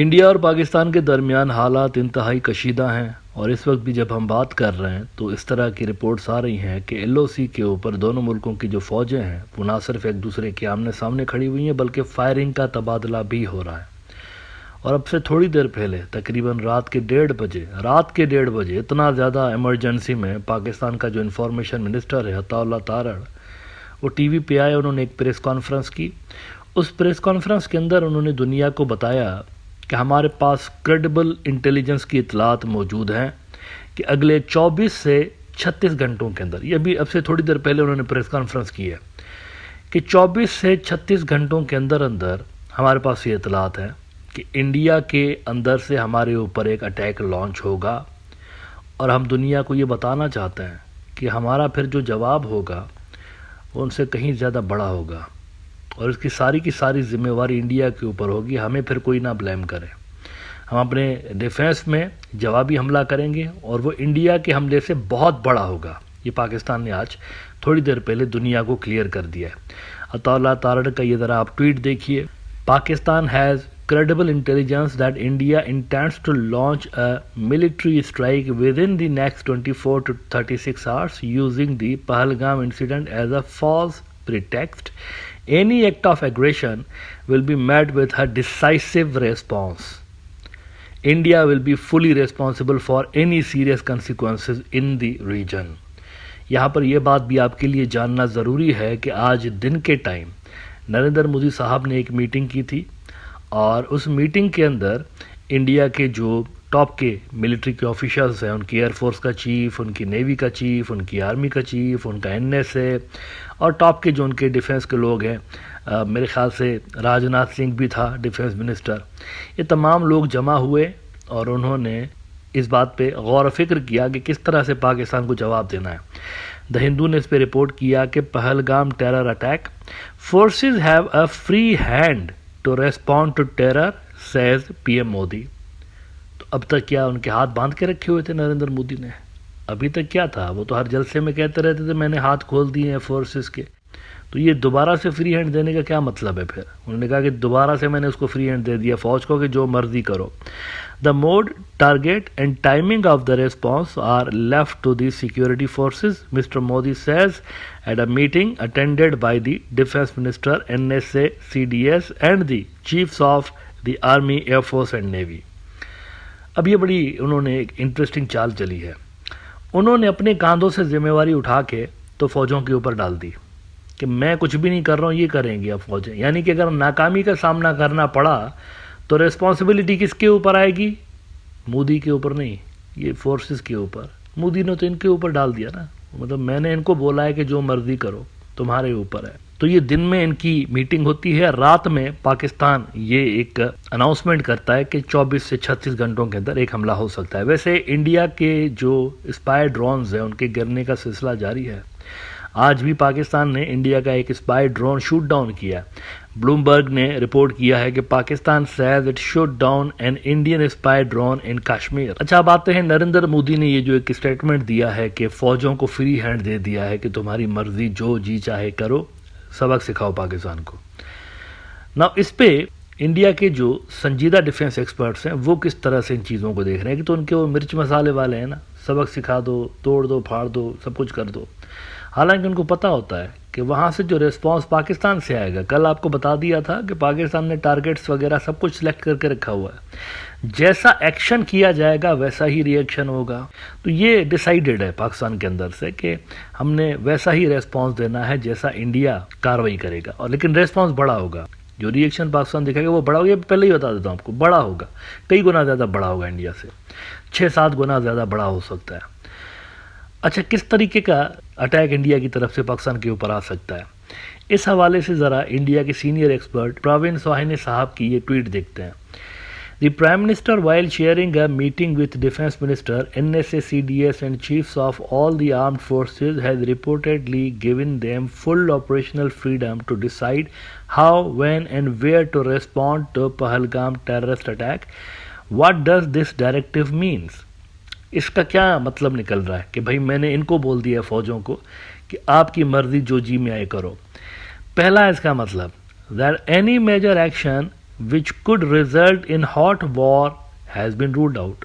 India اور پاکستان کے درمیان حالات انتہائی کشیدہ ہیں، اور اس وقت بھی جب ہم بات کر رہے ہیں تو اس طرح کی رپورٹس آ رہی ہیں کہ ایل او سی کے اوپر دونوں ملکوں کی جو فوجیں ہیں وہ نہ صرف ایک دوسرے کے آمنے سامنے کھڑی ہوئی ہیں بلکہ فائرنگ کا تبادلہ بھی ہو رہا ہے۔ اور اب سے تھوڑی دیر پہلے تقریباً رات کے 1:30 بجے اتنا زیادہ ایمرجنسی میں پاکستان کا جو انفارمیشن منسٹر ہے عطا اللہ تارڑ، وہ ٹی وی پہ آئے، انہوں نے ایک پریس کانفرنس کی۔ اس پریس کانفرنس کے اندر انہوں نے دنیا کو بتایا کہ ہمارے پاس کریڈیبل انٹیلیجنس کی اطلاعات موجود ہیں کہ اگلے 24 سے 36 گھنٹوں کے اندر، یہ بھی اب سے تھوڑی دیر پہلے انہوں نے پریس کانفرنس کی ہے کہ 24 سے 36 گھنٹوں کے اندر ہمارے پاس یہ اطلاعات ہیں کہ انڈیا کے اندر سے ہمارے اوپر ایک اٹیک لانچ ہوگا، اور ہم دنیا کو یہ بتانا چاہتے ہیں کہ ہمارا پھر جو جواب ہوگا وہ ان سے کہیں زیادہ بڑا ہوگا، اور اس کی ساری ذمہ واری انڈیا کے اوپر ہوگی، ہمیں پھر کوئی نہ بلیم کرے۔ ہم اپنے ڈیفینس میں جوابی حملہ کریں گے اور وہ انڈیا کے حملے سے بہت بڑا ہوگا۔ یہ پاکستان نے آج تھوڑی دیر پہلے دنیا کو کلیئر کر دیا ہے۔ عطا اللہ تارڑ کا یہ ذرا آپ ٹویٹ دیکھیے۔ Pakistan has credible intelligence that India intends to launch a military strike within the next 24 to 36 hours using the Pahalgam incident as a false pretext. Any act of aggression will be met with a decisive response. India will be fully responsible for any serious consequences in the region. یہاں پر یہ بات بھی آپ کے لیے جاننا ضروری ہے کہ آج دن کے ٹائم نریندر مودی صاحب نے ایک میٹنگ کی تھی، اور اس میٹنگ کے اندر انڈیا کے جو ٹاپ کے ملٹری کے آفیشلز ہیں، ان کی ایئر فورس کا چیف، ان کی نیوی کا چیف، ان کی آرمی کا چیف، ان کا NSA، اور ٹاپ کے جو ان کے ڈیفنس کے لوگ ہیں، میرے خیال سے راجناتھ سنگھ بھی تھا ڈیفنس منسٹر، یہ تمام لوگ جمع ہوئے اور انہوں نے اس بات پہ غور و فکر کیا کہ کس طرح سے پاکستان کو جواب دینا ہے۔ دی ہندو نے اس پہ رپورٹ کیا کہ Pahalgam terror attack, forces have a free hand to respond to terror says PM Modi. تو اب تک کیا ان کے ہاتھ باندھ کے رکھے ہوئے تھے نریندر مودی نے؟ ابھی تک کیا تھا؟ وہ تو ہر جلسے میں کہتے رہتے تھے میں نے ہاتھ کھول دیے ہیں فورسز کے۔ تو یہ دوبارہ سے فری ہینڈ دینے کا کیا مطلب ہے پھر؟ انہوں نے کہا کہ دوبارہ سے میں نے اس کو فری ہینڈ دے دیا فوج کو کہ جو مرضی کرو۔ The mode, target and timing of the response are left to the security forces, Mr. Modi says at a meeting attended by the Defense Minister, NSA, CDS and the Chiefs of the Army, Air Force and Navy. اب یہ بڑی انہوں نے ایک interesting چال چلی ہے۔ انہوں نے اپنے کاندھوں سے ذمہ واری اٹھا کے تو فوجوں کے اوپر ڈال دی کہ میں کچھ بھی نہیں کر رہا ہوں، یہ کریں گے اب فوجیں، یعنی کہ اگر ناکامی کا سامنا کرنا پڑا تو ریسپانسبلٹی کس کے اوپر آئے گی؟ مودی کے اوپر نہیں، یہ فورسز کے اوپر۔ مودی نے تو ان کے اوپر ڈال دیا نا، مطلب میں نے ان کو بولا ہے کہ جو مرضی کرو، تمہارے اوپر ہے۔ تو یہ دن میں ان کی میٹنگ ہوتی ہے، رات میں پاکستان یہ ایک اناؤنسمنٹ کرتا ہے کہ 24 سے 36 گھنٹوں کے اندر ایک حملہ ہو سکتا ہے۔ ویسے انڈیا کے جو اسپائی ڈرونز ہیں ان کے گرنے کا سلسلہ جاری ہے۔ آج بھی پاکستان نے انڈیا کا ایک اسپائی ڈرون شوٹ ڈاؤن کیا۔ بلومبرگ نے رپورٹ کیا ہے کہ Pakistan says it shoot down an Indian spy drone in Kashmir. اچھا، اب آتے ہیں نریندر مودی نے یہ جو ایک اسٹیٹمنٹ دیا ہے کہ فوجوں کو فری ہینڈ دے دیا ہے کہ تمہاری مرضی جو جی چاہے کرو، سبق سکھاؤ پاکستان کو۔ نا اس پہ انڈیا کے جو سنجیدہ ڈیفنس ایکسپرٹس ہیں وہ کس طرح سے ان چیزوں کو دیکھ رہے ہیں کہ تو ان کے وہ مرچ مسالے والے ہیں نا، سبق سکھا دو، توڑ دو، پھاڑ دو، سب کچھ کر دو۔ حالانکہ ان کو پتہ ہوتا ہے کہ وہاں سے جو ریسپانس پاکستان سے آئے گا، کل آپ کو بتا دیا تھا کہ پاکستان نے ٹارگٹس وغیرہ سب کچھ سلیکٹ کر کے رکھا ہوا ہے، جیسا ایکشن کیا جائے گا ویسا ہی ری ایکشن ہوگا۔ تو یہ ڈیسائیڈڈ ہے پاکستان کے اندر سے کہ ہم نے ویسا ہی ریسپانس دینا ہے جیسا انڈیا کاروائی کرے گا، اور لیکن ریسپانس بڑا ہوگا، جو ری ایکشن پاکستان دکھائے گا وہ بڑا ہوگا۔ یہ پہلے ہی بتا دیتا ہوں آپ کو، بڑا ہوگا، کئی گنا زیادہ بڑا ہوگا، انڈیا سے 6-7 گنا زیادہ بڑا ہو سکتا ہے۔ اچھا، کس طریقے کا اٹیک انڈیا کی طرف سے پاکستان کے اوپر آ سکتا ہے؟ اس حوالے سے ذرا انڈیا کے سینئر ایکسپرٹ پراوین سوہانی صاحب کی یہ ٹویٹ دیکھتے ہیں۔ The Prime Minister, while chairing a meeting with Defense Minister, NSA, CDS and chiefs of all the armed forces, has reportedly given them full operational freedom to decide how, when and where to respond to Pahalgam terrorist attack. What does this directive means? اس کا کیا مطلب نکل رہا ہے کہ بھائی میں نے ان کو بول دیا فوجوں کو کہ آپ کی مرضی جو جی میں آئے کرو۔ پہلا اس کا مطلب that any major action which could result in hot war has been ruled out.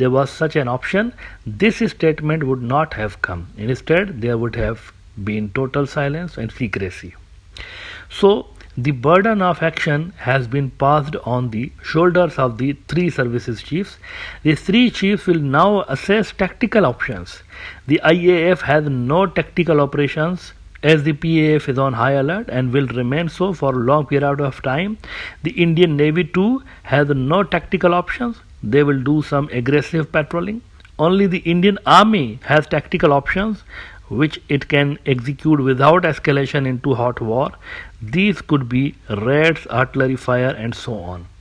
there was such an option, this statement would not have come. Instead, there would have been total silence and secrecy. So, the burden of action has been passed on the shoulders of the three services chiefs. The three chiefs will now assess tactical options. The IAF has no tactical operations as the PAF is on high alert and will remain so for a long period of time. The Indian Navy too has no tactical options. They will do some aggressive patrolling. Only the Indian Army has tactical options which it can execute without escalation into hot war. These could be raids, artillery fire and so on.